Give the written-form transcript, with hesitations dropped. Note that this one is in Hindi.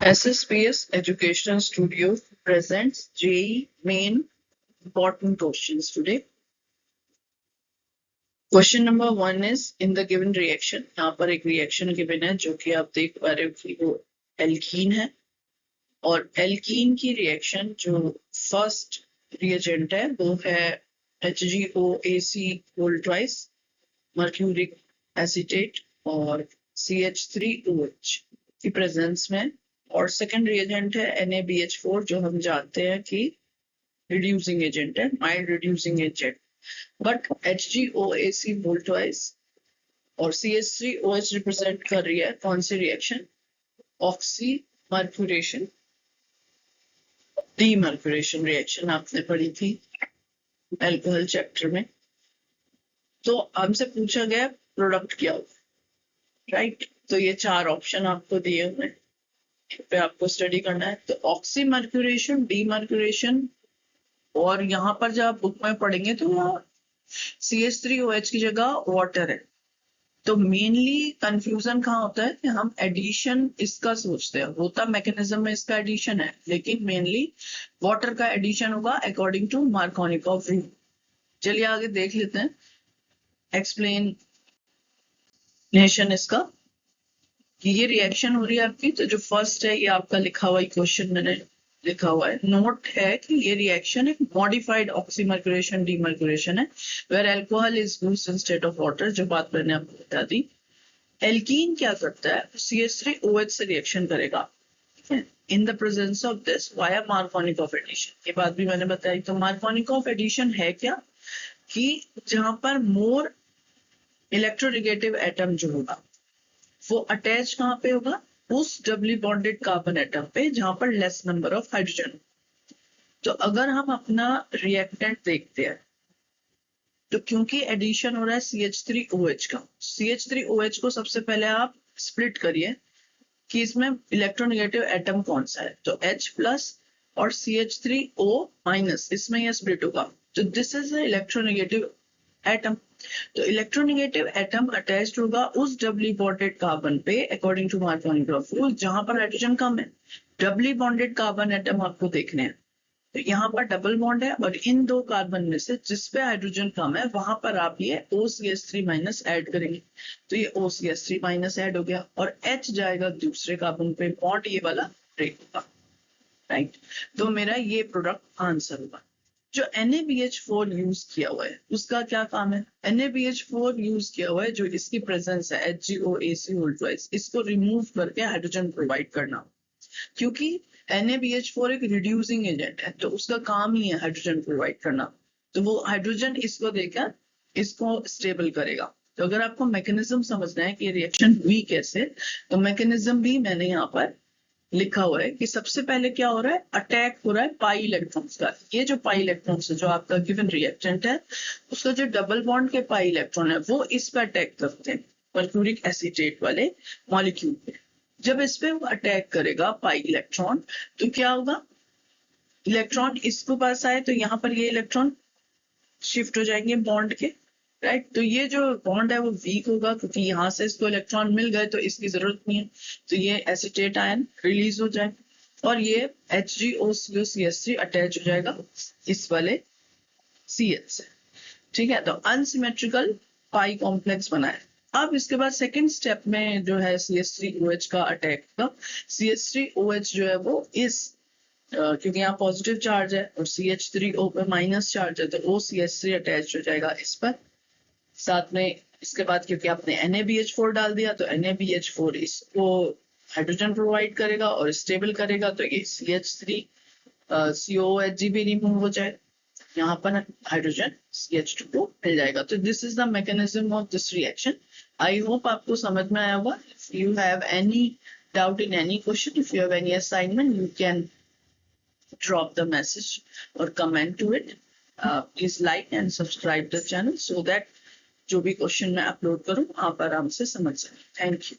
SSPS Educational Studio presents JEE main important questions today. Question number 1 is in the given reaction. यहाँ पर एक reaction given है जो कि आप देख पा रहे हो कि वो एल्कीन है और एल्कीन की reaction जो first reagent है वो है HgOAC whole twice, mercuric acetate और CH3OH की प्रेजेंस में, और सेकेंड रिएजेंट है NaBH4 जो हम जानते हैं कि रिड्यूसिंग एजेंट है, mild reducing agent. But HgOAC whole twice और CH3OH रिप्रेजेंट कर रही है कौन सी रिएक्शन? ऑक्सीमर्क्यूरेशन डीमर्क्यूरेशन रिएक्शन आपने पढ़ी थी अल्कोहल चैप्टर में. तो हमसे पूछा गया प्रोडक्ट क्या होगा, राइट? तो ये 4 ऑप्शन आपको दिए हुए पे आपको स्टडी करना है. तो ऑक्सीमर्क्यूरेशन, डीमर्क्यूरेशन, और यहाँ पर जब आप बुक में पढ़ेंगे तो CH3OH की जगह वाटर है. तो मेनली कंफ्यूजन कहाँ होता है कि हम एडिशन इसका सोचते हैं, होता मैकेनिज्म में इसका एडिशन है, लेकिन मेनली वाटर का एडिशन होगा अकॉर्डिंग टू मार्कोनिकॉफ रूल. चलिए आगे देख लेते हैं एक्सप्लेनेशन इसका कि ये रिएक्शन हो रही है आपकी. तो जो फर्स्ट है ये आपका लिखा हुआ क्वेश्चन मैंने लिखा हुआ है, नोट है कि ये रिएक्शन एक मॉडिफाइड ऑक्सीमर्क्यूरेशन डीमर्क्यूरेशन है where alcohol is used in state of water. जो बात मैंने आपको बता दी. एल्कीन क्या करता है? CH3OH से रिएक्शन करेगा in the presence of this via Markovnikov addition. ये बात भी मैंने बताई. तो मार्कोनिकॉफ एडिशन है क्या कि जहां पर मोर इलेक्ट्रोनेगेटिव एटम जो होगा वो अटैच कहाँ पे होगा? उस डबली बॉन्डेड कार्बन एटम पे जहां पर लेस नंबर ऑफ हाइड्रोजन. तो अगर हम अपना रिएक्टेंट देखते हैं तो क्योंकि एडिशन हो रहा है CH3OH का, CH3OH को सबसे पहले आप स्प्लिट करिए कि इसमें इलेक्ट्रोनेगेटिव एटम कौन सा है. तो H+ और CH3O-, इसमें यह स्प्लिट होगा. तो दिस इज इलेक्ट्रोनेगेटिव एटम. तो इलेक्ट्रोनेगेटिव एटम अटैच्ड होगा उस डबली बॉन्डेड कार्बन पे अकॉर्डिंग टू मार्कोनिकॉफ रूल जहां पर हाइड्रोजन कम है. डबली बॉन्डेड कार्बन एटम आपको देखने हैं. तो यहाँ पर डबल बॉन्ड है और इन 2 कार्बन में से जिस पे हाइड्रोजन कम है वहां पर आप ये OCH3- ऐड करेंगे. तो ये OCH3- ऐड हो गया और H जाएगा दूसरे कार्बन पे, बॉन्ड ये वाला ब्रेक होगा, राइट? तो मेरा ये प्रोडक्ट आंसर होगा. जो NaBH4 यूज किया हुआ है उसका क्या काम है? NaBH4 यूज किया हुआ है जो इसकी प्रेजेंस है HgOAC whole twice, इसको रिमूव करके हाइड्रोजन प्रोवाइड करना. क्योंकि NaBH4 एक रिड्यूसिंग एजेंट है तो उसका काम ही है हाइड्रोजन प्रोवाइड करना. तो वो हाइड्रोजन इसको देकर इसको स्टेबल करेगा. तो अगर आपको मैकेनिज्म समझना है कि रिएक्शन हुई कैसे, तो मैकेनिज्म भी मैंने यहाँ पर लिखा हुआ है कि सबसे पहले क्या हो रहा है? अटैक हो रहा है पाई इलेक्ट्रॉन्स का. ये जो पाई इलेक्ट्रॉन्स है जो आपका गिवन रिएक्टेंट है उसका जो डबल बॉन्ड के पाई इलेक्ट्रॉन है वो इस पर अटैक करते हैं मर्क्यूरिक एसीटेट वाले मॉलिक्यूल पे. जब इस पे वो अटैक करेगा पाई इलेक्ट्रॉन तो क्या होगा? इलेक्ट्रॉन इसके पास आए तो यहाँ पर ये इलेक्ट्रॉन शिफ्ट हो जाएंगे बॉन्ड के, राइट? तो ये जो बॉन्ड है वो वीक होगा क्योंकि यहाँ से इसको इलेक्ट्रॉन मिल गए तो इसकी जरूरत नहीं है. तो ये एसीटेट आयन रिलीज हो जाए और ये HgOCO-CH3 अटैच हो जाएगा इस वाले CH से, ठीक है? तो अनसिमेट्रिकल पाई कॉम्प्लेक्स बना है. अब इसके बाद सेकेंड स्टेप में जो है CH3OH का अटैक का. CH3OH जो है वो इस क्योंकि यहाँ पॉजिटिव चार्ज है और CH3O पे माइनस चार्ज है तो OCH3 अटैच हो जाएगा इस पर. साथ में इसके बाद क्योंकि आपने NaBH4 डाल दिया तो NaBH4 इसको हाइड्रोजन प्रोवाइड करेगा और स्टेबल करेगा. तो ये CH3COOH भी रिमूव हो जाए, यहाँ पर हाइड्रोजन CH2 को मिल जाएगा. तो this is the mechanism of this reaction. I hope आपको समझ में आया होगा. If you have any doubt in any question, if you have any assignment, you can drop the message or comment to it. Please like and subscribe the channel so that जो भी क्वेश्चन मैं अपलोड करूं आप आराम से समझ सकें. Thank you.